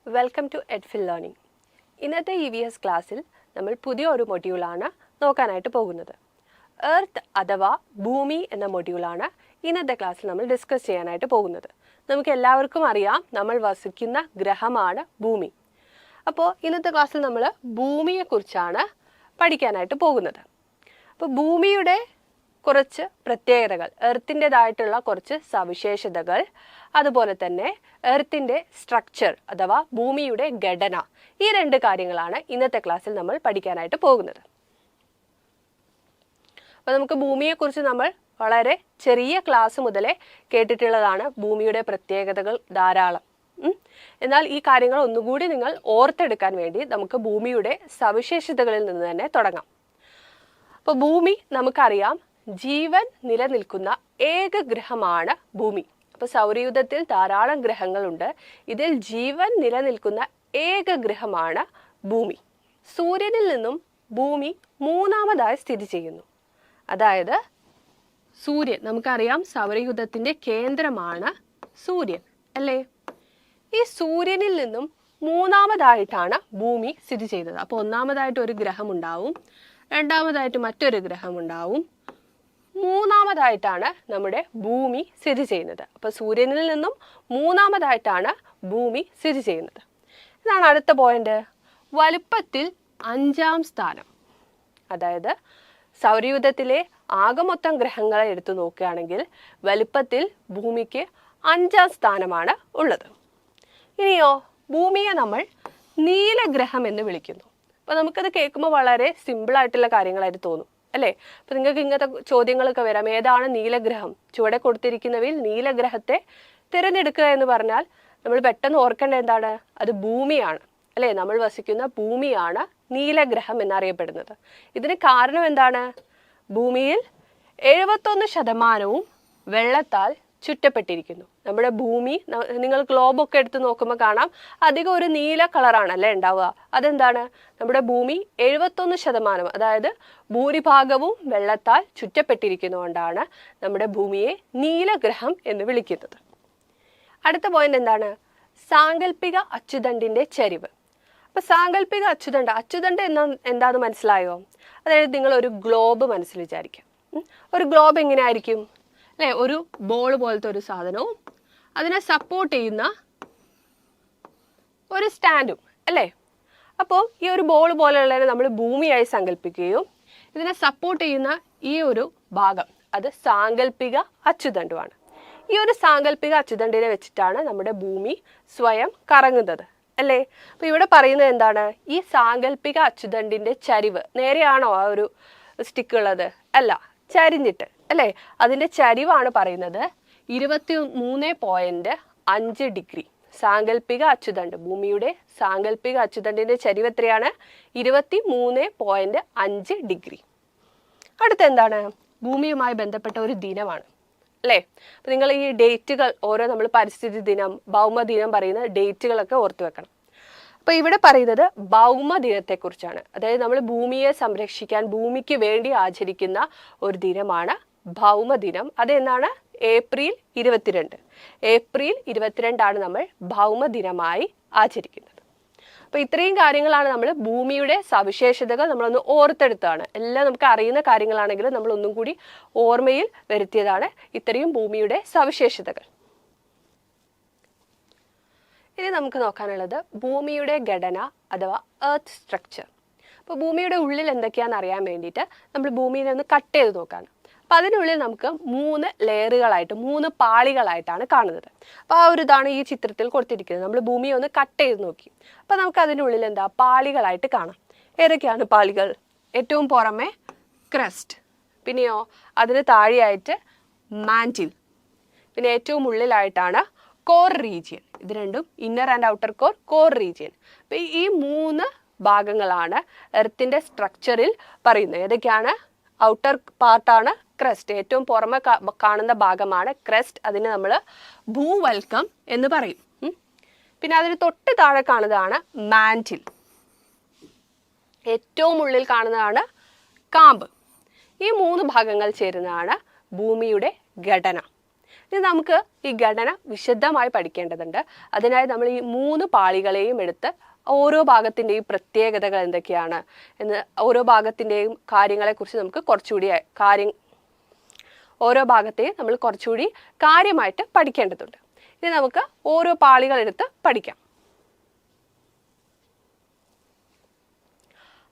Welcome to Edfil learning. ഇന്നത്തെ EVS ക്ലാസ്സിൽ നമ്മൾ പുതിയ ഒരു മൊഡ്യൂളാണ് നോക്കാനായിട്ട് പോകുന്നത്. എർത്ത് അഥവാ ഭൂമി എന്ന മൊഡ്യൂളാണ് ഇന്നത്തെ ക്ലാസ്സിൽ നമ്മൾ ഡിസ്കസ് ചെയ്യാനായിട്ട് പോകുന്നത്. നമുക്ക് എല്ലാവർക്കും അറിയാം, നമ്മൾ വസിക്കുന്ന ഗ്രഹമാണ് ഭൂമി. അപ്പോൾ ഇന്നത്തെ ക്ലാസ്സിൽ നമ്മൾ ഭൂമിയെക്കുറിച്ചാണ് പഠിക്കാനായിട്ട് പോകുന്നത്. അപ്പോൾ ഭൂമിയുടെ കുറച്ച് പ്രത്യേകതകൾ, എർത്തിൻ്റെതായിട്ടുള്ള കുറച്ച് സവിശേഷതകൾ, അതുപോലെ തന്നെ എർത്തിൻ്റെ സ്ട്രക്ചർ അഥവാ ഭൂമിയുടെ ഘടന, ഈ രണ്ട് കാര്യങ്ങളാണ് ഇന്നത്തെ ക്ലാസ്സിൽ നമ്മൾ പഠിക്കാനായിട്ട് പോകുന്നത്. അപ്പോൾ നമുക്ക് ഭൂമിയെക്കുറിച്ച് നമ്മൾ വളരെ ചെറിയ ക്ലാസ് മുതലേ കേട്ടിട്ടുള്ളതാണ്. ഭൂമിയുടെ പ്രത്യേകതകൾ ധാരാളം. എന്നാൽ ഈ കാര്യങ്ങൾ ഒന്നുകൂടി നിങ്ങൾ ഓർത്തെടുക്കാൻ വേണ്ടി നമുക്ക് ഭൂമിയുടെ സവിശേഷതകളിൽ നിന്ന് തന്നെ തുടങ്ങാം. അപ്പോൾ ഭൂമി നമുക്കറിയാം, ജീവൻ നിലനിൽക്കുന്ന ഏക ഗ്രഹമാണ് ഭൂമി. അപ്പോൾ സൗരയൂഥത്തിൽ ധാരാളം ഗ്രഹങ്ങളുണ്ട്. ഇതിൽ ജീവൻ നിലനിൽക്കുന്ന ഏക ഗ്രഹമാണ് ഭൂമി. സൂര്യനിൽ നിന്നും ഭൂമി മൂന്നാമതായി സ്ഥിതി ചെയ്യുന്നു. അതായത് സൂര്യൻ, നമുക്കറിയാം സൗരയൂഥത്തിൻ്റെ കേന്ദ്രമാണ് സൂര്യൻ, അല്ലേ? ഈ സൂര്യനിൽ നിന്നും മൂന്നാമതായിട്ടാണ് ഭൂമി സ്ഥിതി ചെയ്യുന്നത്. അപ്പോൾ ഒന്നാമതായിട്ട് ഒരു ഗ്രഹം ഉണ്ടാവും, രണ്ടാമതായിട്ട് മറ്റൊരു ഗ്രഹം ഉണ്ടാവും, മൂന്നാമതായിട്ടാണ് നമ്മുടെ ഭൂമി സ്ഥിതി ചെയ്യുന്നത്. അപ്പോൾ സൂര്യനിൽ നിന്നും മൂന്നാമതായിട്ടാണ് ഭൂമി സ്ഥിതി ചെയ്യുന്നത്. ഇതാണ് അടുത്ത പോയിന്റ്. വലുപ്പത്തിൽ 5ാം സ്ഥാനം. അതായത് സൗരയൂഥത്തിലെ ആകെ മൊത്തം ഗ്രഹങ്ങളെ എടുത്തു നോക്കുകയാണെങ്കിൽ വലുപ്പത്തിൽ ഭൂമിക്ക് 5ാം സ്ഥാനമാണ് ഉള്ളത്. ഇനിയോ, ഭൂമിയെ നമ്മൾ നീലഗ്രഹം എന്ന് വിളിക്കുന്നു. അപ്പോൾ നമുക്കത് കേൾക്കുമ്പോൾ വളരെ സിമ്പിളായിട്ടുള്ള കാര്യങ്ങളായിട്ട് തോന്നും, അല്ലേ? അപ്പോൾ നിങ്ങൾക്ക് ഇങ്ങനത്തെ ചോദ്യങ്ങളൊക്കെ വരാം. ഏതാണ് നീലഗ്രഹം? ചുവടെ കൊടുത്തിരിക്കുന്നവയിൽ നീലഗ്രഹത്തെ തിരഞ്ഞെടുക്കുക എന്ന് പറഞ്ഞാൽ നമ്മൾ പെട്ടെന്ന് ഓർക്കേണ്ട എന്താണ്? അത് ഭൂമിയാണ്, അല്ലേ? നമ്മൾ വസിക്കുന്ന ഭൂമിയാണ് നീലഗ്രഹം എന്നറിയപ്പെടുന്നത്. ഇതിന് കാരണം എന്താണ്? ഭൂമിയിൽ 71% വെള്ളത്താൽ ചുറ്റപ്പെട്ടിരിക്കുന്നു. നമ്മുടെ ഭൂമി, നിങ്ങൾ ഗ്ലോബൊക്കെ എടുത്ത് നോക്കുമ്പോൾ കാണാം, അധികം ഒരു നീല കളറാണ് അല്ലേ ഉണ്ടാവുക. അതെന്താണ്? നമ്മുടെ ഭൂമി 71%, അതായത് ഭൂരിഭാഗവും വെള്ളത്താൽ ചുറ്റപ്പെട്ടിരിക്കുന്നതുകൊണ്ടാണ് നമ്മുടെ ഭൂമിയെ നീലഗ്രഹം എന്ന് വിളിക്കുന്നത്. അടുത്ത പോയിന്റ് എന്താണ്? സാങ്കല്പിക അച്ചുതണ്ടിന്റെ ചരിവ്. അപ്പൊ സാങ്കല്പിക അച്ചുതണ്ട് എന്താന്ന് മനസ്സിലായോ? അതായത് നിങ്ങൾ ഒരു ഗ്ലോബ് മനസ്സിൽ വിചാരിക്കാം. ഒരു ഗ്ലോബ് എങ്ങനെ ആയിരിക്കും, അല്ലെ? ഒരു ബോൾ പോലത്തെ ഒരു സാധനവും അതിനെ സപ്പോർട്ട് ചെയ്യുന്ന ഒരു സ്റ്റാൻഡും, അല്ലേ? അപ്പോൾ ഈ ഒരു ബോൾ പോലെയുള്ളതിനെ നമ്മൾ ഭൂമിയായി സങ്കല്പിക്കുകയും ഇതിനെ സപ്പോർട്ട് ചെയ്യുന്ന ഈ ഒരു ഭാഗം അത് സാങ്കല്പിക അച്ചുതണ്ടുമാണ്. ഈ ഒരു സാങ്കല്പിക അച്ചുതണ്ടിനെ വെച്ചിട്ടാണ് നമ്മുടെ ഭൂമി സ്വയം കറങ്ങുന്നത്, അല്ലേ? അപ്പോൾ ഇവിടെ പറയുന്നത് എന്താണ്? ഈ സാങ്കല്പിക അച്ചുതണ്ടിന്റെ ചരിവ് നേരെയാണോ ആ ഒരു സ്റ്റിക്ക് ഉള്ളത്? അല്ല, ചരിഞ്ഞിട്ട്, അല്ലേ? അതിന്റെ ചരിവാണ് പറയുന്നത് 23.5 ഡിഗ്രി. സാങ്കല്പിക അച്ചുതണ്ട്, ഭൂമിയുടെ സാങ്കല്പിക അച്ചുതണ്ടിന്റെ ചരിവ് എത്രയാണ്? 23.5 ഡിഗ്രി. അടുത്ത എന്താണ്? ഭൂമിയുമായി ബന്ധപ്പെട്ട ഒരു ദിനമാണ്, അല്ലേ? അപ്പൊ നിങ്ങൾ ഈ ഡേറ്റുകൾ, ഓരോ നമ്മൾ പരിസ്ഥിതി ദിനം, ഭൗമദിനം പറയുന്ന ഡേറ്റുകളൊക്കെ ഓർത്തു വെക്കണം. അപ്പൊ ഇവിടെ പറയുന്നത് ഭൗമദിനത്തെക്കുറിച്ചാണ്. അതായത് നമ്മൾ ഭൂമിയെ സംരക്ഷിക്കാൻ, ഭൂമിക്ക് വേണ്ടി ആചരിക്കുന്ന ഒരു ദിനമാണ് ഭൗമദിനം. അതെന്നാണ്? ഏപ്രിൽ 22. ഏപ്രിൽ 22 നമ്മൾ ഭൗമദിനമായി ആചരിക്കുന്നത്. അപ്പൊ ഇത്രയും കാര്യങ്ങളാണ് നമ്മൾ ഭൂമിയുടെ സവിശേഷതകൾ നമ്മളൊന്ന് ഓർത്തെടുത്താണ്. എല്ലാം നമുക്ക് അറിയുന്ന കാര്യങ്ങളാണെങ്കിലും നമ്മൾ ഒന്നും കൂടി ഓർമ്മയിൽ വരുത്തിയതാണ് ഇത്രയും ഭൂമിയുടെ സവിശേഷതകൾ. ഇനി നമുക്ക് നോക്കാനുള്ളത് ഭൂമിയുടെ ഘടന അഥവാ എർത്ത് സ്ട്രക്ചർ. അപ്പോൾ ഭൂമിയുടെ ഉള്ളിൽ എന്തൊക്കെയാണെന്ന് അറിയാൻ വേണ്ടിയിട്ട് നമ്മൾ ഭൂമിയെ ഒന്ന് കട്ട് ചെയ്ത് നോക്കാണ്. അപ്പം അതിനുള്ളിൽ നമുക്ക് 3 ലെയറുകളായിട്ട്, 3 പാളികളായിട്ടാണ് കാണുന്നത്. അപ്പോൾ ആ ഒരു ഇതാണ് ഈ ചിത്രത്തിൽ കൊടുത്തിരിക്കുന്നത്. നമ്മൾ ഭൂമിയെ ഒന്ന് കട്ട് ചെയ്ത് നോക്കി. അപ്പോൾ നമുക്ക് അതിനുള്ളിൽ എന്താ പാളികളായിട്ട് കാണാം. ഏതൊക്കെയാണ് പാളികൾ? ഏറ്റവും പുറമെ ക്രസ്റ്റ്, പിന്നെയോ അതിന് താഴെയായിട്ട് മാന്റിൽ, പിന്നെ ഏറ്റവും ഉള്ളിലായിട്ടാണ് കോർ റീജിയൻ. ഇത് രണ്ടും inner and outer core region. അപ്പോൾ ഈ 3 ഭാഗങ്ങളാണ് എർത്തിന്റെ സ്ട്രക്ചറിൽ പറയുന്നത്. ഏതൊക്കെയാണ്? ഔട്ടർ പാർട്ടാണ് ക്രസ്റ്റ്, ഏറ്റവും പുറമെ കാണുന്ന ഭാഗമാണ് ക്രസ്റ്റ്. അതിന് നമ്മൾ ഭൂവൽക്കം എന്ന് പറയും. പിന്നെ അതിന് തൊട്ട് താഴെ കാണുന്നതാണ് മാന്റിൽ. ഏറ്റവും ഉള്ളിൽ കാണുന്നതാണ് കാമ്പ്. ഈ 3 ഭാഗങ്ങൾ ചേരുന്നതാണ് ഭൂമിയുടെ ഘടന. ഇനി നമുക്ക് ഈ ഘടന വിശദമായി പഠിക്കേണ്ടതുണ്ട്. അതിനായി നമ്മൾ ഈ 3 പാളികളെയും എടുത്ത് ഓരോ ഭാഗത്തിൻ്റെയും പ്രത്യേകതകൾ എന്തൊക്കെയാണ് എന്ന്, ഓരോ ഭാഗത്തിൻ്റെയും കാര്യങ്ങളെക്കുറിച്ച് നമുക്ക് ഓരോ ഭാഗത്തെയും നമ്മൾ കുറച്ചുകൂടി കാര്യമായിട്ട് പഠിക്കേണ്ടതുണ്ട്. ഇനി നമുക്ക് ഓരോ പാളികളെടുത്ത് പഠിക്കാം.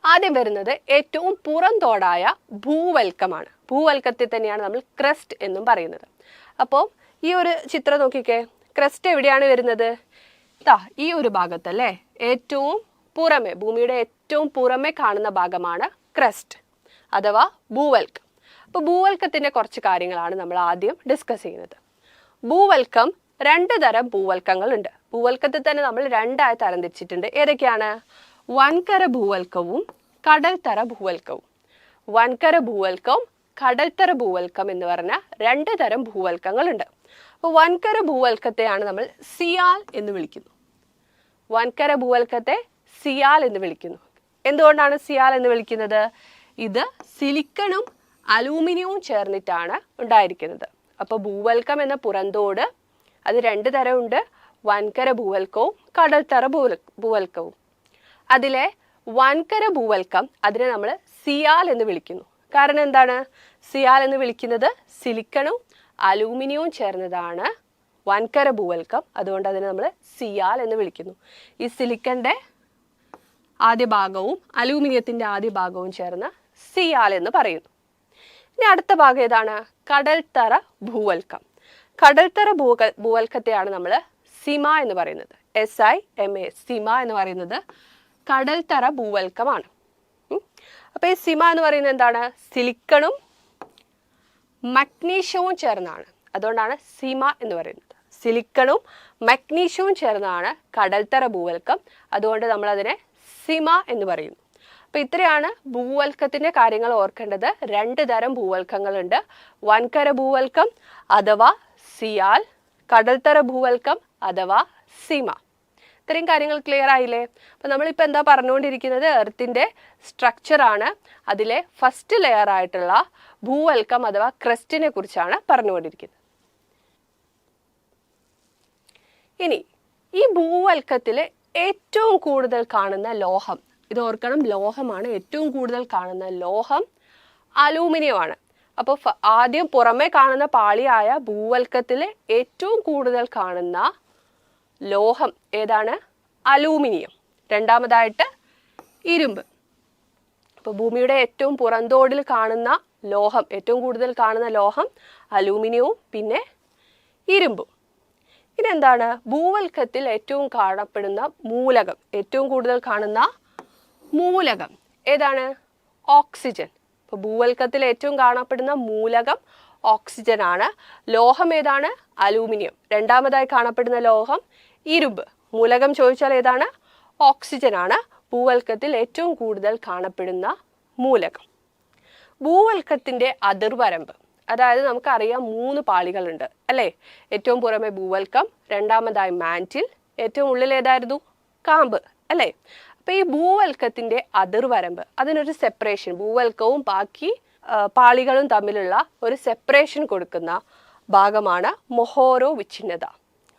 ആദ്യം വരുന്നത് ഏറ്റവും പുറംതോടായ ഭൂവൽക്കമാണ്. ഭൂവൽക്കത്തെ തന്നെയാണ് നമ്മൾ ക്രസ്റ്റ് എന്നും പറയുന്നത്. അപ്പോൾ ഈ ഒരു ചിത്രം നോക്കിക്കേ, ക്രസ്റ്റ് എവിടെയാണ് വരുന്നത്? ഈ ഒരു ഭാഗത്തല്ലേ, ഏറ്റവും പുറമെ, ഭൂമിയുടെ ഏറ്റവും പുറമെ കാണുന്ന ഭാഗമാണ് ക്രസ്റ്റ് അഥവാ ഭൂവൽക്കം. അപ്പോൾ ഭൂവൽക്കത്തിന്റെ കുറച്ച് കാര്യങ്ങളാണ് നമ്മൾ ആദ്യം ഡിസ്കസ് ചെയ്യുന്നത്. ഭൂവൽക്കം 2 തരം ഭൂവൽക്കങ്ങളുണ്ട്. ഭൂവൽക്കത്തിൽ തന്നെ നമ്മൾ 2ആയി തരംതിരിച്ചിട്ടുണ്ട്. ഏതൊക്കെയാണ്? വൻകര ഭൂവൽക്കവും കടൽത്തറ ഭൂവൽക്കവും. വൻകര ഭൂവൽക്കവും കടൽത്തറ ഭൂവൽക്കം എന്ന് പറഞ്ഞ 2 തരം ഭൂവൽക്കങ്ങളുണ്ട്. അപ്പോൾ വൻകര ഭൂവൽക്കത്തെയാണ് നമ്മൾ സിയാൽ എന്ന് വിളിക്കുന്നു. വൻകര ഭൂവൽക്കത്തെ സിയാൽ എന്ന് വിളിക്കുന്നു. എന്തുകൊണ്ടാണ് സിയാൽ എന്ന് വിളിക്കുന്നത്? ഇത് സിലിക്കണും അലൂമിനിയവും ചേർന്നിട്ടാണ് ഉണ്ടായിരിക്കുന്നത്. അപ്പോൾ ഭൂവൽക്കം എന്ന പുറന്തോട് അത് 2 തരമുണ്ട്. വൻകര ഭൂവൽക്കവും കടൽത്തറ ഭൂവൽക്കവും. അതിലെ വൻകര ഭൂവൽക്കം അതിനെ നമ്മൾ സിയാൽ എന്ന് വിളിക്കുന്നു. കാരണം എന്താണ് സിയാൽ എന്ന് വിളിക്കുന്നത്? സിലിക്കണും അലൂമിനിയവും ചേർന്നതാണ് വൻകര ഭൂവൽക്കം. അതുകൊണ്ട് അതിനെ നമ്മൾ സിയാൽ എന്ന് വിളിക്കുന്നു. ഈ സിലിക്കന്റെ ആദ്യ ഭാഗവും അലൂമിനിയത്തിന്റെ ആദ്യ ഭാഗവും ചേർന്ന് സിയാൽ എന്ന് പറയുന്നു. ഇനി അടുത്ത ഭാഗം ഏതാണ്? കടൽത്തറ ഭൂവൽക്കം. കടൽത്തറ ഭൂവൽക്കത്തെയാണ് നമ്മൾ സിമ എന്ന് പറയുന്നത്. SIMA, സിമ എന്ന് പറയുന്നത് കടൽത്തറ ഭൂവൽക്കമാണ്. അപ്പൊ ഈ സിമ എന്ന് പറയുന്നത് എന്താണ്? സിലിക്കണും മഗ്നീഷ്യവും ചേർന്നാണ്. അതുകൊണ്ടാണ് സിമ എന്ന് പറയുന്നത്. സിലിക്കണും മഗ്നീഷ്യവും ചേർന്നാണ് കടൽത്തറ ഭൂവൽക്കം. അതുകൊണ്ട് നമ്മൾ അതിനെ സിമ എന്ന് പറയുന്നു. അപ്പൊ ഇത്രയാണ് ഭൂവൽക്കത്തിന്റെ കാര്യങ്ങൾ ഓർക്കേണ്ടത്. 2 തരം ഭൂവൽക്കങ്ങളുണ്ട്. വൻകര ഭൂവൽക്കം അഥവാ സിയാൽ, കടൽത്തറ ഭൂവൽക്കം അഥവാ സിമ. ഇത്രയും കാര്യങ്ങൾ ക്ലിയർ ആയില്ലേ? അപ്പൊ നമ്മളിപ്പോൾ എന്താ പറഞ്ഞുകൊണ്ടിരിക്കുന്നത്? എർത്തിന്റെ സ്ട്രക്ചറാണ്. അതിലെ ഫസ്റ്റ് ലെയർ ആയിട്ടുള്ള ഭൂവൽക്കം അഥവാ ക്രസ്റ്റിനെ കുറിച്ചാണ് പറഞ്ഞുകൊണ്ടിരിക്കുന്നത്. ഇനി ഈ ഭൂവൽക്കത്തിൽ ഏറ്റവും കൂടുതൽ കാണുന്ന ലോഹം, ഇത് ഓർക്കണം, ലോഹമാണ്. ഏറ്റവും കൂടുതൽ കാണുന്ന ലോഹം അലൂമിനിയമാണ്. അപ്പോൾ ആദ്യം പുറമെ കാണുന്ന പാളിയായ ഭൂവൽക്കത്തിൽ ഏറ്റവും കൂടുതൽ കാണുന്ന ലോഹം ഏതാണ്? അലൂമിനിയം. രണ്ടാമതായിട്ട് ഇരുമ്പ്. അപ്പോൾ ഭൂമിയുടെ ഏറ്റവും പുറന്തോടിൽ കാണുന്ന ലോഹം, ഏറ്റവും കൂടുതൽ കാണുന്ന ലോഹം അലൂമിനിയവും പിന്നെ ഇരുമ്പും. ഇതെന്താണ്? ഭൂവൽക്കത്തിൽ ഏറ്റവും കാണപ്പെടുന്ന മൂലകം, ഏറ്റവും കൂടുതൽ കാണുന്ന മൂലകം ഏതാണ്? ഓക്സിജൻ. അപ്പോൾ ഭൂവൽക്കത്തിൽ ഏറ്റവും കാണപ്പെടുന്ന മൂലകം ഓക്സിജൻ ആണ്. ലോഹം ഏതാണ്? അലൂമിനിയം. രണ്ടാമതായി കാണപ്പെടുന്ന ലോഹം ഇരുമ്പ്. മൂലകം ചോദിച്ചാൽ ഏതാണ്? ഓക്സിജൻ ആണ് ഭൂവൽക്കത്തിൽ ഏറ്റവും കൂടുതൽ കാണപ്പെടുന്ന മൂലകം. ഭൂവൽക്കത്തിന്റെ അതിർവരമ്പ്, അതായത് നമുക്കറിയാം 3 പാളികളുണ്ട് അല്ലേ? ഏറ്റവും പുറമെ ഭൂവൽക്കം, രണ്ടാമതായി മാന്റിൽ, ഏറ്റവും ഉള്ളിൽ ഏതായിരുന്നു? കാമ്പ് അല്ലേ? അപ്പൊ ഈ ഭൂവൽക്കത്തിന്റെ അതിർവരമ്പ്, അതിനൊരു സെപ്പറേഷൻ, ഭൂവൽക്കവും ബാക്കി പാളികളും തമ്മിലുള്ള ഒരു സെപ്പറേഷൻ കൊടുക്കുന്ന ഭാഗമാണ് മൊഹോറോ വിച്ഛിന്നത.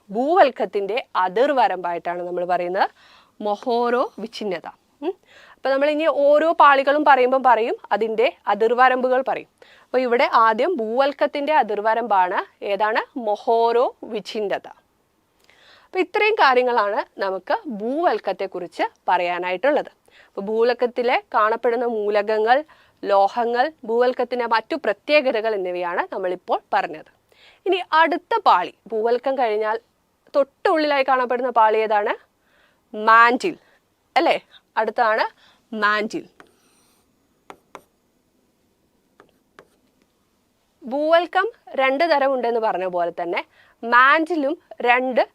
ഭൂവൽക്കത്തിന്റെ അതിർവരമ്പായിട്ടാണ് നമ്മൾ പറയുന്നത് മൊഹോറോ വിച്ഛിന്നത. അപ്പൊ നമ്മൾ ഇനി ഓരോ പാളികളും പറയുമ്പോൾ പറയും അതിന്റെ അതിർവരമ്പുകൾ പറയും. അപ്പൊ ഇവിടെ ആദ്യം ഭൂവൽക്കത്തിന്റെ അതിർവരമ്പാണ് ഏതാണ്? മൊഹോറോ വിച്ഛിന്നത. അപ്പൊ ഇത്രയും കാര്യങ്ങളാണ് നമുക്ക് ഭൂവൽക്കത്തെ കുറിച്ച് പറയാനായിട്ടുള്ളത്. അപ്പൊ ഭൂവൽക്കത്തിലെ കാണപ്പെടുന്ന മൂലകങ്ങൾ, ലോഹങ്ങൾ, ഭൂവൽക്കത്തിന്റെ മറ്റു പ്രത്യേകതകൾ എന്നിവയാണ് നമ്മളിപ്പോൾ പറഞ്ഞത്. ഇനി അടുത്ത പാളി, ഭൂവൽക്കം കഴിഞ്ഞാൽ തൊട്ടുള്ളിലായി കാണപ്പെടുന്ന പാളി ഏതാണ്? മാന്റിൽ അല്ലേ? അടുത്താണ് മാന്റിൽ. ഭൂവൽക്കം 2 തരം ഉണ്ടെന്ന് പറഞ്ഞ പോലെ തന്നെ മാന്റിലും 2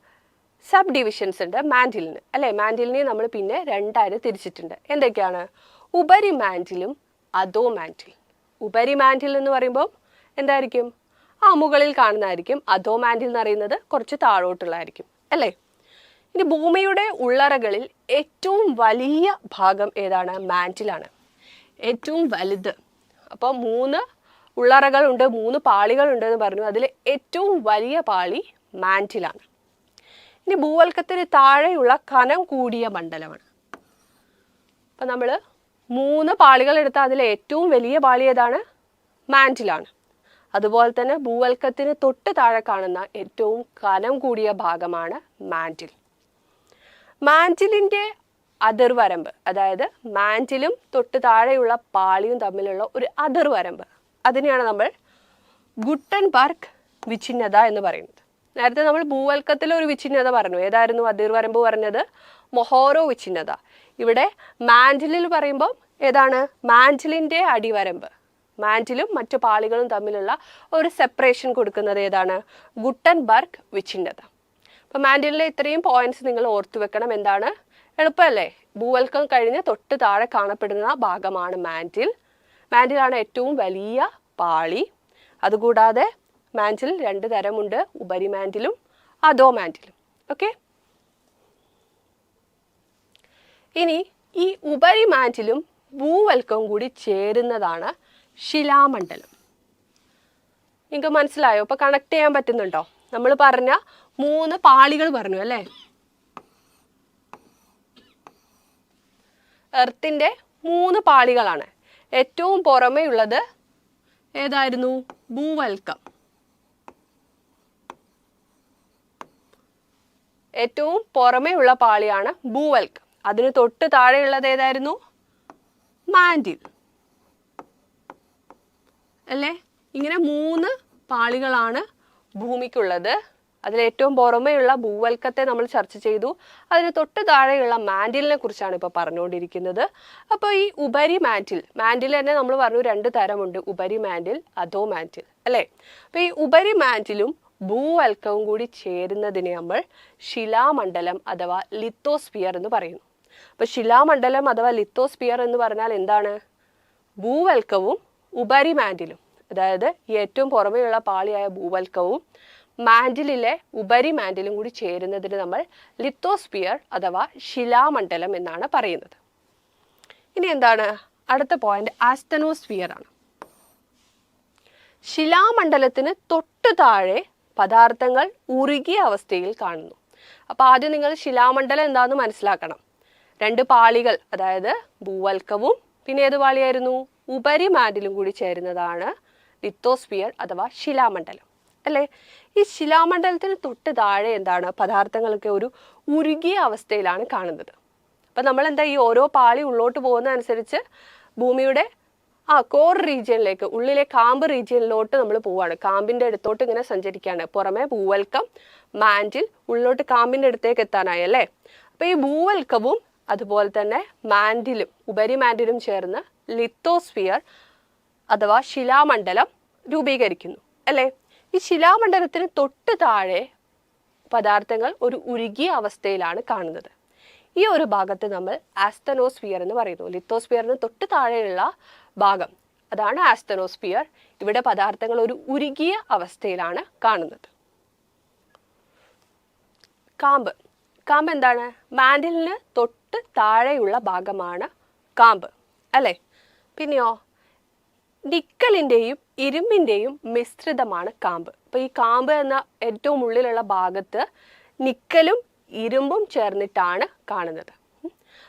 സബ് ഡിവിഷൻസ് ഉണ്ട് മാന്റിലിന് അല്ലേ? മാന്റിലിനെ നമ്മൾ പിന്നെ 2ആയി തിരിച്ചിട്ടുണ്ട്. എന്തൊക്കെയാണ്? ഉപരി മാന്റിലും അധോ മാന്റിൽ. ഉപരി മാന്റിൽ എന്ന് പറയുമ്പോൾ എന്തായിരിക്കും? മുകളിൽ കാണുന്നതായിരിക്കും. അധോ മാന്റിൽ എന്ന് പറയുന്നത് കുറച്ച് താഴോട്ടുള്ളതായിരിക്കും അല്ലേ? ഇനി ഭൂമിയുടെ ഉള്ളറകളിൽ ഏറ്റവും വലിയ ഭാഗം ഏതാണ്? മാന്റിലാണ് ഏറ്റവും വലുത്. അപ്പോൾ 3 ഉള്ളറകളുണ്ട്, 3 പാളികളുണ്ട് എന്ന് പറഞ്ഞു. അതിൽ ഏറ്റവും വലിയ പാളി മാന്റിലാണ്. ഇനി ഭൂവൽക്കത്തിന് താഴെയുള്ള കനം കൂടിയ മണ്ഡലമാണ്. അപ്പം നമ്മൾ 3 പാളികൾ എടുത്താൽ അതിൽ ഏറ്റവും വലിയ പാളി ഏതാണ്? മാന്റിലാണ്. അതുപോലെ തന്നെ ഭൂവൽക്കത്തിന് തൊട്ട് താഴെ കാണുന്ന ഏറ്റവും കനം കൂടിയ ഭാഗമാണ് മാന്റിൽ. മാന്റിലിൻ്റെ അതിർവരമ്പ്, അതായത് മാന്റിലും തൊട്ട് താഴെയുള്ള പാളിയും തമ്മിലുള്ള ഒരു അതിർവരമ്പ്, അതിനെയാണ് നമ്മൾ ഗുട്ടൻബർഗ് വിച്ഛിന്നത എന്ന് പറയുന്നത്. നേരത്തെ നമ്മൾ ഭൂവൽക്കത്തിൽ ഒരു വിച്ഛിന്നത പറഞ്ഞു. ഏതായിരുന്നു അതിർവരമ്പ് പറഞ്ഞത്? മൊഹോറോ വിച്ഛിന്നത. ഇവിടെ മാന്റിലിൽ പറയുമ്പോൾ ഏതാണ്? മാന്റിലിൻ്റെ അടിവരമ്പ്, മാന്റിലും മറ്റു പാളികളും തമ്മിലുള്ള ഒരു സെപ്പറേഷൻ കൊടുക്കുന്നത് ഏതാണ്? ഗുട്ടൻബർഗ് വിച്ഛിന്നത. അപ്പം മാന്റിലിലെ ഇത്രയും പോയിന്റ്സ് നിങ്ങൾ ഓർത്തു വെക്കണം. എന്താണ്? എളുപ്പമല്ലേ? ഭൂവൽക്കം കഴിഞ്ഞ് തൊട്ട് താഴെ കാണപ്പെടുന്ന ഭാഗമാണ് മാന്റിൽ. മാന്റിലാണ് ഏറ്റവും വലിയ പാളി. അതുകൂടാതെ മാന്റിൽ 2 തരമുണ്ട്, ഉപരിമാന്റിലും അധോമാന്റിലും. ഓക്കെ, ഇനി ഈ ഉപരിമാന്റിലും ഭൂവൽക്കവും കൂടി ചേരുന്നതാണ് ശിലാമണ്ഡലം. നിങ്ങൾക്ക് മനസ്സിലായോ? ഇപ്പൊ കണക്ട് ചെയ്യാൻ പറ്റുന്നുണ്ടോ? നമ്മൾ പറഞ്ഞ 3 പാളികൾ പറഞ്ഞു അല്ലേ? എർത്തിന്റെ 3 പാളികളാണ്. ഏറ്റവും പുറമേ ഉള്ളത് ഏതായിരുന്നു? ഭൂവൽക്കം. ഏറ്റവും പുറമേ ഉള്ള പാളിയാണ് ഭൂവൽക്കം. അതിന് തൊട്ട് താഴെയുള്ളത് ഏതായിരുന്നു? മാന്റിൽ അല്ലേ? ഇങ്ങനെ 3 പാളികളാണ് ഭൂമിക്കുള്ളത്. അതിൽ ഏറ്റവും പുറമെയുള്ള ഭൂവൽക്കത്തെ നമ്മൾ ചർച്ച ചെയ്തു. അതിന് തൊട്ട് താഴെയുള്ള മാന്റിലിനെ കുറിച്ചാണ് ഇപ്പോൾ പറഞ്ഞുകൊണ്ടിരിക്കുന്നത്. അപ്പോൾ ഈ ഉപരി മാന്റിൽ തന്നെ നമ്മൾ പറഞ്ഞു 2 തരമുണ്ട്, ഉപരി മാന്റിൽ, അധോ മാന്റിൽ അല്ലേ? അപ്പോൾ ഈ ഉപരി മാന്റിലും ഭൂവൽക്കവും കൂടി ചേരുന്നതിനെ നമ്മൾ ശിലാമണ്ഡലം അഥവാ ലിത്തോസ്ഫിയർ എന്ന് പറയുന്നു. അപ്പോൾ ശിലാമണ്ഡലം അഥവാ ലിത്തോസ്ഫിയർ എന്ന് പറഞ്ഞാൽ എന്താണ്? ഭൂവൽക്കവും ഉപരിമാന്റിലും, അതായത് ഏറ്റവും പുറമെയുള്ള പാളിയായ ഭൂവൽക്കവും മാന്റിലിലെ ഉപരിമാന്റിലും കൂടി ചേരുന്നതിന് നമ്മൾ ലിത്തോസ്ഫിയർ അഥവാ ശിലാമണ്ഡലം എന്നാണ് പറയുന്നത്. ഇനി എന്താണ് അടുത്ത പോയിന്റ്? ആസ്തനോസ്ഫിയർ ആണ്. ശിലാമണ്ഡലത്തിന് തൊട്ടു താഴെ പദാർത്ഥങ്ങൾ ഉരുകിയ അവസ്ഥയിൽ കാണുന്നു. അപ്പോൾ ആദ്യം നിങ്ങൾ ശിലാമണ്ഡലം എന്താണെന്ന് മനസ്സിലാക്കണം. 2 പാളികൾ, അതായത് ഭൂവൽക്കവും പിന്നെ ഏത് പാളിയായിരുന്നു? ഉപരിമാന്റിലും കൂടി ചേരുന്നതാണ് ലിത്തോസ്ഫിയർ അഥവാ ശിലാമണ്ഡലം അല്ലേ? ഈ ശിലാമണ്ഡലത്തിന് തൊട്ട് താഴെ എന്താണ്? പദാർത്ഥങ്ങളൊക്കെ ഒരു ഉരുകിയ അവസ്ഥയിലാണ് കാണുന്നത്. അപ്പം നമ്മൾ എന്താ, ഈ ഓരോ പാളി ഉള്ളോട്ട് പോകുന്നതനുസരിച്ച് ഭൂമിയുടെ കോർ റീജിയനിലേക്ക്, ഉള്ളിലെ കാമ്പ് റീജിയനിലോട്ട് നമ്മൾ പോവുകയാണ്. കാമ്പിൻ്റെ അടുത്തോട്ട് ഇങ്ങനെ സഞ്ചരിക്കുകയാണ്. പുറമെ ഭൂവൽക്കം, മാന്റിൽ, ഉള്ളോട്ട് കാമ്പിൻ്റെ അടുത്തേക്ക് എത്താനായി അല്ലേ? അപ്പോൾ ഈ ഭൂവൽക്കവും അതുപോലെ തന്നെ മാന്റിലും ഉപരിമാന്റിലും ചേർന്ന് ലിത്തോസ്ഫിയർ അഥവാ ശിലാമണ്ഡലം രൂപീകരിക്കുന്നു അല്ലേ? ഈ ശിലാമണ്ഡലത്തിന് തൊട്ട് താഴെ പദാർത്ഥങ്ങൾ ഒരു ഉരുകിയ അവസ്ഥയിലാണ് കാണുന്നത്. ഈ ഒരു ഭാഗത്ത് നമ്മൾ ആസ്തനോസ്ഫിയർ എന്ന് പറയുന്നു. ലിത്തോസ്ഫിയറിന് തൊട്ട് താഴെയുള്ള ഭാഗം, അതാണ് ആസ്തനോസ്ഫിയർ. ഇവിടെ പദാർത്ഥങ്ങൾ ഒരു ഉരുകിയ അവസ്ഥയിലാണ് കാണുന്നത്. കാമ്പ് എന്താണ്? മാന്റിലിന് തൊട്ട് താഴെയുള്ള ഭാഗമാണ് കാമ്പ് അല്ലേ? പിന്നെയോ നിക്കലിൻ്റെയും ഇരുമ്പിൻ്റെയും മിശ്രിതമാണ് കാമ്പ്. അപ്പോൾ ഈ കാമ്പ് എന്ന ഏറ്റവും ഉള്ളിലുള്ള ഭാഗത്ത് നിക്കലും ഇരുമ്പും ചേർന്നിട്ടാണ് കാണുന്നത്.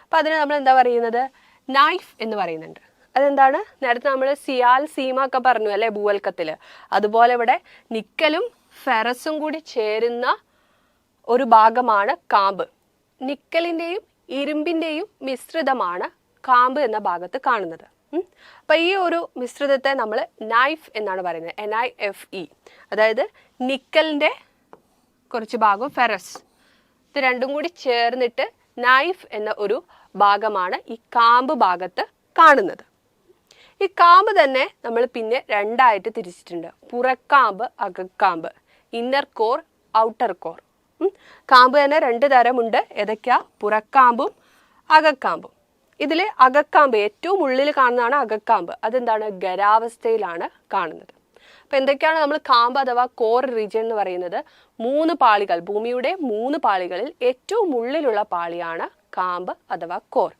അപ്പോൾ അതിന് നമ്മൾ എന്താ പറയുന്നത്? നൈഫ് എന്ന് പറയുന്നുണ്ട്. അതെന്താണ്? നേരത്തെ നമ്മൾ സിയാൽ സീമ ഒക്കെ പറഞ്ഞു അല്ലേ ഭൂവൽക്കത്തിൽ. അതുപോലെ ഇവിടെ നിക്കലും ഫെറസും കൂടി ചേരുന്ന ഒരു ഭാഗമാണ് കാമ്പ്. നിക്കലിൻ്റെയും ഇരുമ്പിൻ്റെയും മിശ്രിതമാണ് കാമ്പ് എന്ന ഭാഗത്ത് കാണുന്നത്. അപ്പം ഈ ഒരു മിശ്രിതത്തെ നമ്മൾ നൈഫ് എന്നാണ് പറയുന്നത്. NIFE. അതായത് നിക്കലിൻ്റെ കുറച്ച് ഭാഗം, ഫെറസ്, ഇത് രണ്ടും കൂടി ചേർന്നിട്ട് നൈഫ് എന്ന ഒരു ഭാഗമാണ് ഈ കാമ്പ് ഭാഗത്ത് കാണുന്നത്. ഈ കാമ്പ് തന്നെ നമ്മൾ പിന്നെ 2ആയിട്ട് തിരിച്ചിട്ടുണ്ട്. പുറക്കാമ്പ്, അകക്കാമ്പ്, ഇന്നർ കോർ, ഔട്ടർ കോർ. കാമ്പ് തന്നെ 2 തരമുണ്ട്. ഏതൊക്കെയാ? പുറക്കാമ്പും അകക്കാമ്പും. ഇതിൽ അകക്കാമ്പ് ഏറ്റവും ഉള്ളിൽ കാണുന്നതാണ് അകക്കാമ്പ്. അതെന്താണ്? ഖരാവസ്ഥയിലാണ് കാണുന്നത്. അപ്പോൾ എന്തൊക്കെയാണ് നമ്മൾ കാമ്പ് അഥവാ കോർ റീജിയൻ എന്ന് പറയുന്നത്? 3 പാളികൾ, ഭൂമിയുടെ 3 പാളികളിൽ ഏറ്റവും ഉള്ളിലുള്ള പാളിയാണ് കാമ്പ് അഥവാ കോർ.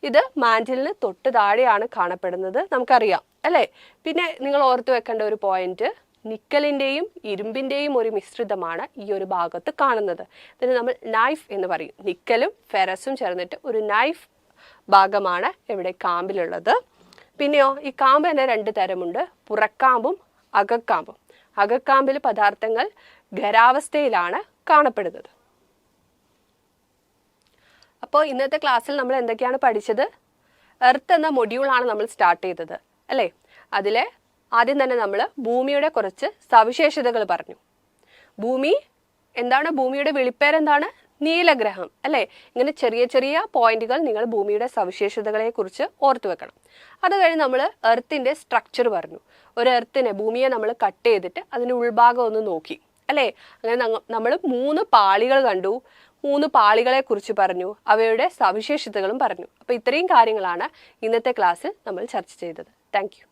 ഇത് മാന്റിലിന് തൊട്ട് താഴെയാണ് കാണപ്പെടുന്നത്. നമുക്കറിയാം അല്ലേ? പിന്നെ നിങ്ങൾ ഓർത്തു വെക്കേണ്ട ഒരു പോയിന്റ്, നിക്കലിൻ്റെയും ഇരുമ്പിൻ്റെയും ഒരു മിശ്രിതമാണ് ഈ ഒരു ഭാഗത്ത് കാണുന്നത്. ഇതിന് നമ്മൾ നൈഫ് എന്ന് പറയും. നിക്കലും ഫെറസും ചേർന്നിട്ട് ഒരു നൈഫ് ഭാഗമാണ് ഇവിടെ കാമ്പിലുള്ളത്. പിന്നെയോ ഈ കാമ്പ് തന്നെ 2 തരമുണ്ട്, പുറക്കാമ്പും അകക്കാമ്പും. അകക്കാമ്പിൽ പദാർത്ഥങ്ങൾ ഖരാവസ്ഥയിലാണ് കാണപ്പെടുന്നത്. അപ്പോൾ ഇന്നത്തെ ക്ലാസ്സിൽ നമ്മൾ എന്തൊക്കെയാണ് പഠിച്ചത്? എർത്ത് എന്ന മൊഡ്യൂളാണ് നമ്മൾ സ്റ്റാർട്ട് ചെയ്തത് അല്ലേ? അതിലെ ആദ്യം തന്നെ നമ്മൾ ഭൂമിയുടെ കുറച്ച് സവിശേഷതകൾ പറഞ്ഞു. ഭൂമി എന്താണ്? ഭൂമിയുടെ വിളിപ്പേരെന്താണ്? നീലഗ്രഹം അല്ലേ? ഇങ്ങനെ ചെറിയ ചെറിയ പോയിന്റുകൾ നിങ്ങൾ ഭൂമിയുടെ സവിശേഷതകളെ കുറിച്ച് ഓർത്തു വെക്കണം. അത് കഴിഞ്ഞ് നമ്മൾ എർത്തിൻ്റെ സ്ട്രക്ചർ പറഞ്ഞു. ഒരു എർത്തിനെ, ഭൂമിയെ നമ്മൾ കട്ട് ചെയ്തിട്ട് അതിൻ്റെ ഉൾഭാഗം ഒന്ന് നോക്കി അല്ലേ? അങ്ങനെ നമ്മൾ 3 പാളികൾ കണ്ടു. 3 പാളികളെ കുറിച്ച് പറഞ്ഞു, അവയുടെ സവിശേഷതകളും പറഞ്ഞു. അപ്പോൾ ഇത്രയും കാര്യങ്ങളാണ് ഇന്നത്തെ ക്ലാസ്സിൽ നമ്മൾ ചർച്ച ചെയ്തത്. Thank you.